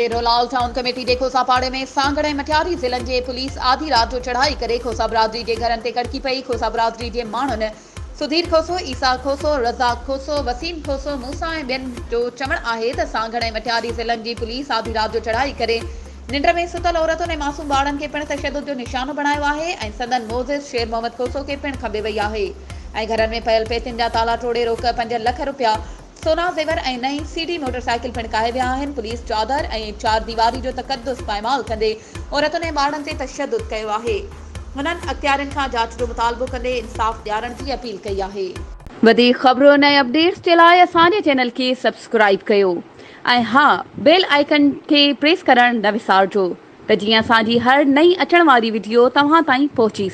शेरोलाल town committee जे खोसापाड़े में सांगड़ ऐं मटियारी ज़िलनि जे पुलिस आधी राति जो चढ़ाई करे खोसा बिरादरी जे घरनि ते कड़की पई। खोसा बिरादरी जे माण्हुनि सुधीर खोसो, ईसा खोसो, रज़ाक खोसो, वसीम खोसो, मूसा ऐं ॿियनि जो चवणु आहे त सांगड़ ऐं मटियारी ज़िलनि जी पुलिस आधी राति जो चढ़ाई करे निंड में सुतल औरतुनि ऐं मासूम ॿारनि खे पिणु तशदुद जो निशानो बणायो आहे ऐं संदन मोज़िस शेर मोहम्मद खोसो खे पिणु खंबे वई आहे ऐं घरनि में पयल पेतियुनि जा ताला तोड़े रोक 5 लख रुपया सोना ज़ेवर ऐं नई सीडी मोटरसाइकिल पिणु काहे विया आहिनि। पुलिस चादर ऐं 4 दीवारी जो तक़दुस पायमाल कंदे औरतुनि ऐं ॿारनि ते तशदुद कयो आहे। हुननि अख़्तियारनि खां जांच जो मुतालबो कंदे इंसाफ़ ॾियारण जी अपील कई आहे। वधीक ख़बरुनि ऐं अपडेट्स जे लाइ असांजे चैनल खे सब्सक्राइब कयो ऐं हा, बेल आइकन खे प्रेस करणु न विसारिजो त जीअं असांजी हर नई अचण वारी वीडियो तव्हां ताईं पहुची